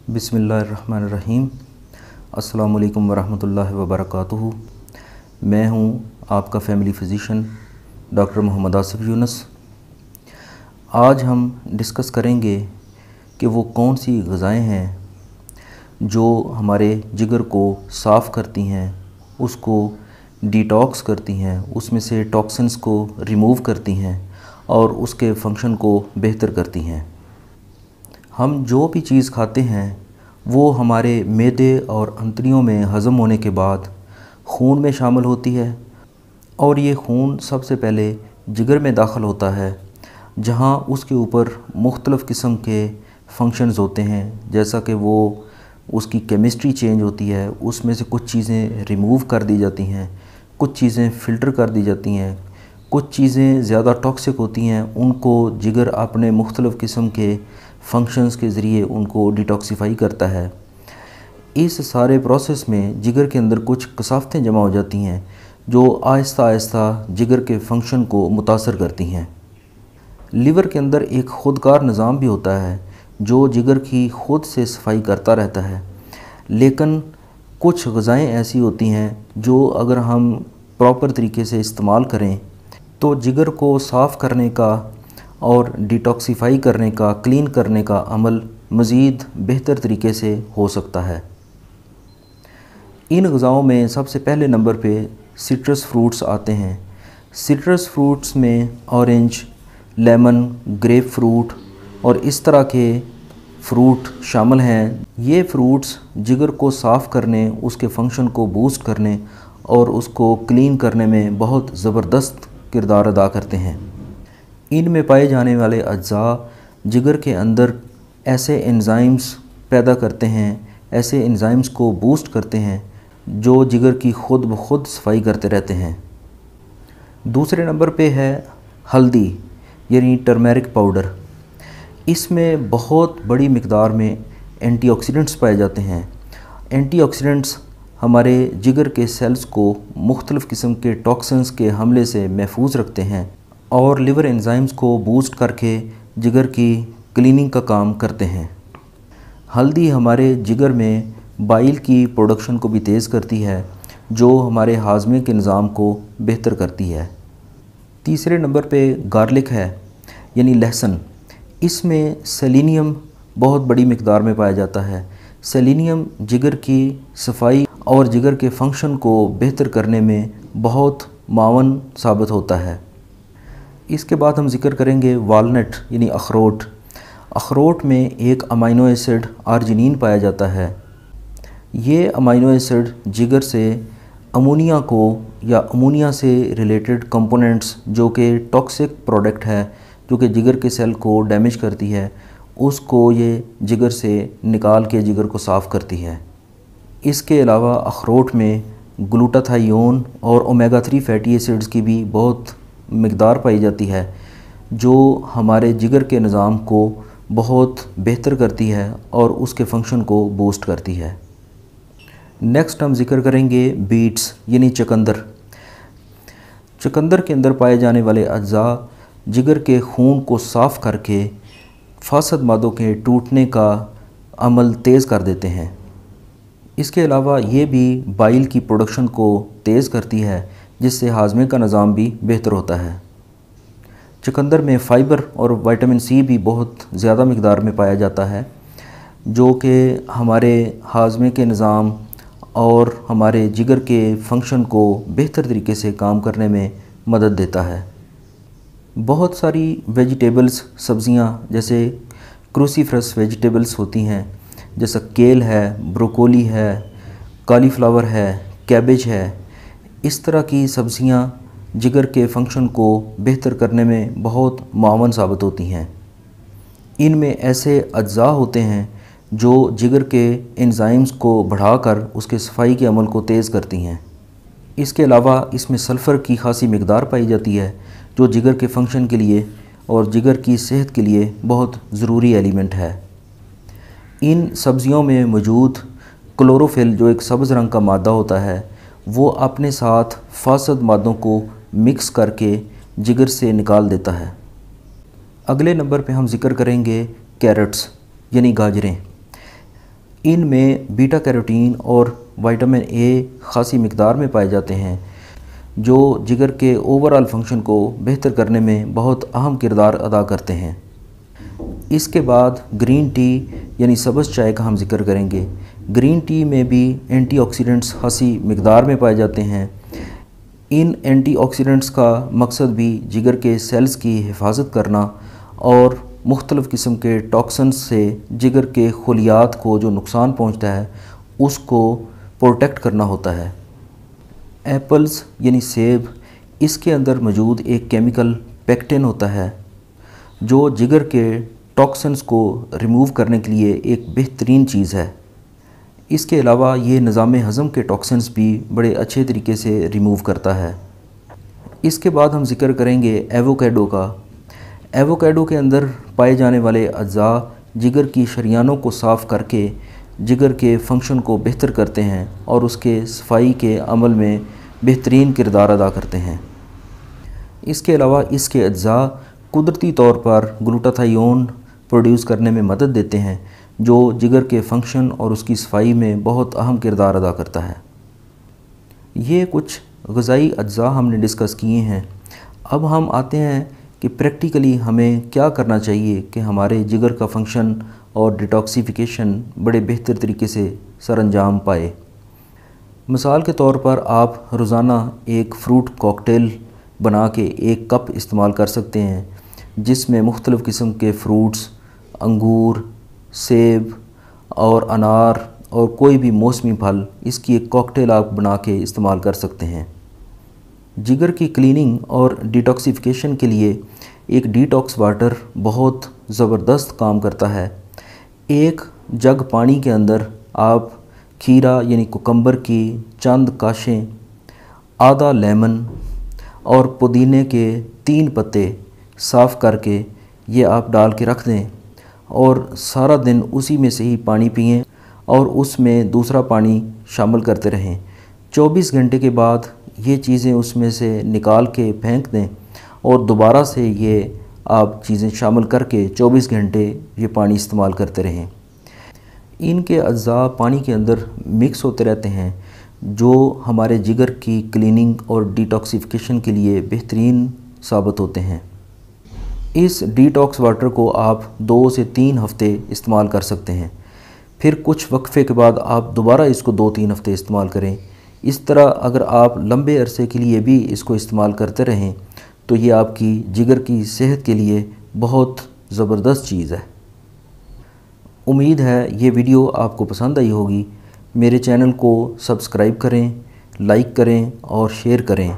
बिस्मिल्लाहिर्रहमानिर्रहीम। अस्सलामुअलैकुम वरहमतुल्लाहि वबरकातुहू। मैं हूँ आपका family physician doctor Mohammad Asif Yunus. आज हम डिस्कस करेंगे कि वो कौन सी ग़िज़ाएँ हैं जो हमारे जिगर को साफ़ करती हैं, उसको डिटॉक्स करती हैं, उसमें से टॉक्सिन्स को रिमूव करती हैं और उसके फंक्शन को बेहतर करती हैं। हम जो भी चीज़ खाते हैं वो हमारे मैदे और अंतड़ियों में हज़म होने के बाद खून में शामिल होती है और ये खून सबसे पहले जिगर में दाखिल होता है, जहाँ उसके ऊपर मुख्तलिफ़ किस्म के फंक्शंस होते हैं। जैसा कि वो उसकी केमिस्ट्री चेंज होती है, उसमें से कुछ चीज़ें रिमूव कर दी जाती हैं, कुछ चीज़ें फ़िल्टर कर दी जाती हैं, कुछ चीज़ें ज़्यादा टॉक्सिक होती हैं, उनको जिगर अपने मुख्तलिफ़ किस्म के फंक्शंस के ज़रिए उनको डिटॉक्सिफाई करता है। इस सारे प्रोसेस में जिगर के अंदर कुछ कसाफ़तें जमा हो जाती हैं जो आहिस्ता आहिस्ता जिगर के फंक्शन को मुतासर करती हैं। लीवर के अंदर एक ख़ुदकार निज़ाम भी होता है जो जिगर की ख़ुद से सफाई करता रहता है, लेकिन कुछ ग़िज़ाएँ ऐसी होती हैं जो अगर हम प्रॉपर तरीके से इस्तेमाल करें तो जिगर को साफ़ करने का और डिटॉक्सिफाई करने का, क्लीन करने का अमल मज़ीद बेहतर तरीके से हो सकता है। इन ग़िज़ाओं में सबसे पहले नंबर पे सिट्रस फ्रूट्स आते हैं। सिट्रस फ्रूट्स में ऑरेंज, लेमन, ग्रेप फ्रूट और इस तरह के फ्रूट शामिल हैं। ये फ्रूट्स जिगर को साफ़ करने, उसके फंक्शन को बूस्ट करने और उसको क्लीन करने में बहुत ज़बरदस्त किरदार अदा करते हैं। इनमें पाए जाने वाले अज्जा जिगर के अंदर ऐसे एंजाइम्स पैदा करते हैं, ऐसे एंजाइम्स को बूस्ट करते हैं जो जिगर की ख़ुद ब खुद सफाई करते रहते हैं। दूसरे नंबर पे है हल्दी यानी टर्मेरिक पाउडर। इसमें बहुत बड़ी मिकदार में एंटीऑक्सीडेंट्स पाए जाते हैं। एंटीऑक्सीडेंट्स हमारे जिगर के सेल्स को मुख्तलिफ़ किस्म के टॉक्सिन्स के हमले से महफूज रखते हैं और लिवर एंजाइम्स को बूस्ट करके जिगर की क्लीनिंग का काम करते हैं। हल्दी हमारे जिगर में बाइल की प्रोडक्शन को भी तेज़ करती है जो हमारे हाजमे के निज़ाम को बेहतर करती है। तीसरे नंबर पे गार्लिक है यानी लहसुन। इसमें सेलेनियम बहुत बड़ी मिकदार में पाया जाता है। सेलेनियम जिगर की सफाई और जिगर के फंक्शन को बेहतर करने में बहुत मावन साबित होता है। इसके बाद हम जिक्र करेंगे वालनट यानी अखरोट। अखरोट में एक अमीनो एसिड आर्जिनिन पाया जाता है। ये अमीनो एसिड जिगर से अमोनिया को या अमोनिया से रिलेटेड कंपोनेंट्स जो कि टॉक्सिक प्रोडक्ट है, जो कि जिगर के सेल को डैमेज करती है, उसको ये जिगर से निकाल के जिगर को साफ़ करती है। इसके अलावा अखरोट में ग्लूटाथायोन और ओमेगा 3 फैटी एसिड्स की भी बहुत मिकदार पाई जाती है जो हमारे जिगर के निज़ाम को बहुत बेहतर करती है और उसके फंक्शन को बूस्ट करती है। नेक्स्ट हम जिक्र करेंगे बीट्स यानी चुकंदर। चुकंदर के अंदर पाए जाने वाले अज्जा जिगर के खून को साफ़ करके फासद मादों के टूटने का अमल तेज़ कर देते हैं। इसके अलावा ये भी बाइल की प्रोडक्शन को तेज़ करती है जिससे हाजमे का निज़ाम भी बेहतर होता है। चुकंदर में फ़ाइबर और विटामिन सी भी बहुत ज़्यादा मिकदार में पाया जाता है जो कि हमारे हाजमे के निज़ाम और हमारे जिगर के फंक्शन को बेहतर तरीके से काम करने में मदद देता है। बहुत सारी वेजिटेबल्स, सब्ज़ियाँ जैसे क्रूसीफरस वेजिटेबल्स होती हैं, जैसा केल है, ब्रोकोली है, कॉलीफ्लावर है, कैबेज है। इस तरह की सब्ज़ियाँ जिगर के फंक्शन को बेहतर करने में बहुत मुआवन साबित होती हैं। इनमें ऐसे अज्जा होते हैं जो जिगर के एंजाइम्स को बढ़ाकर उसके सफाई के अमल को तेज़ करती हैं। इसके अलावा इसमें सल्फ़र की खासी मिकदार पाई जाती है जो जिगर के फंक्शन के लिए और जिगर की सेहत के लिए बहुत ज़रूरी एलिमेंट है। इन सब्ज़ियों में मौजूद क्लोरोफिल जो एक सब्ज़ रंग का मादा होता है, वो अपने साथ फासद मादों को मिक्स करके जिगर से निकाल देता है। अगले नंबर पे हम जिक्र करेंगे कैरेट्स यानी गाजरें। इनमें बीटा कैरोटीन और विटामिन ए खासी मिकदार में पाए जाते हैं, जो जिगर के ओवरऑल फंक्शन को बेहतर करने में बहुत अहम किरदार अदा करते हैं। इसके बाद ग्रीन टी यानी सब्ज़ चाय का हम जिक्र करेंगे। ग्रीन टी में भी एंटीऑक्सीडेंट्स खासी मिकदार में पाए जाते हैं। इन एंटीऑक्सीडेंट्स का मकसद भी जिगर के सेल्स की हिफाजत करना और मुख्तलिफ़ किस्म के टॉक्सिन्स से जिगर के खुलियात को जो नुकसान पहुंचता है उसको प्रोटेक्ट करना होता है। एप्पल्स यानी सेब, इसके अंदर मौजूद एक केमिकल पेक्टिन होता है जो जिगर के टॉक्सिन्स को रिमूव करने के लिए एक बेहतरीन चीज़ है। इसके अलावा ये निज़ाम हज़म के टॉक्सिन्स भी बड़े अच्छे तरीके से रिमूव करता है। इसके बाद हम जिक्र करेंगे एवोकाडो का। एवोकाडो के अंदर पाए जाने वाले अज्जा जिगर की शरियानों को साफ़ करके जिगर के फंक्शन को बेहतर करते हैं और उसके सफाई के अमल में बेहतरीन किरदार अदा करते हैं। इसके अलावा इसके अज्जा कुदरती तौर पर ग्लूटाथायोन प्रोड्यूस करने में मदद देते हैं, जो जिगर के फंक्शन और उसकी सफाई में बहुत अहम किरदार अदा करता है। ये कुछ ग़िज़ाई अज्जा हमने डिस्कस किए हैं। अब हम आते हैं कि प्रैक्टिकली हमें क्या करना चाहिए कि हमारे जिगर का फंक्शन और डिटॉक्सिफिकेशन बड़े बेहतर तरीके से सरअंजाम पाए। मिसाल के तौर पर आप रोज़ाना एक फ़्रूट कॉकटेल बना के 1 कप इस्तेमाल कर सकते हैं, जिसमें मुख्तलिफ़ किस्म के फ़्रूट्स, अंगूर, सेब और अनार और कोई भी मौसमी फल, इसकी एक कॉकटेल आप बना के इस्तेमाल कर सकते हैं। जिगर की क्लीनिंग और डिटॉक्सिफिकेशन के लिए एक डिटॉक्स वाटर बहुत ज़बरदस्त काम करता है। 1 जग पानी के अंदर आप खीरा यानी कुकम्बर की चंद काशें, आधा लेमन और पुदीने के 3 पत्ते साफ़ करके ये आप डाल के रख दें और सारा दिन उसी में से ही पानी पिएं और उसमें दूसरा पानी शामिल करते रहें। 24 घंटे के बाद ये चीज़ें उसमें से निकाल के फेंक दें और दोबारा से ये आप चीज़ें शामिल करके 24 घंटे ये पानी इस्तेमाल करते रहें। इनके अज्जा पानी के अंदर मिक्स होते रहते हैं, जो हमारे जिगर की क्लीनिंग और डिटॉक्सिफिकेशन के लिए बेहतरीन साबित होते हैं। इस डिटॉक्स वाटर को आप 2 से 3 हफ़्ते इस्तेमाल कर सकते हैं। फिर कुछ वक्फे के बाद आप दोबारा इसको 2-3 हफ़्ते इस्तेमाल करें। इस तरह अगर आप लंबे अरसे के लिए भी इसको इस्तेमाल करते रहें तो ये आपकी जिगर की सेहत के लिए बहुत ज़बरदस्त चीज़ है। उम्मीद है ये वीडियो आपको पसंद आई होगी। मेरे चैनल को सब्सक्राइब करें, लाइक करें और शेयर करें।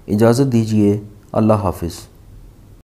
इजाज़त दीजिए। अल्लाह हाफ़िज़।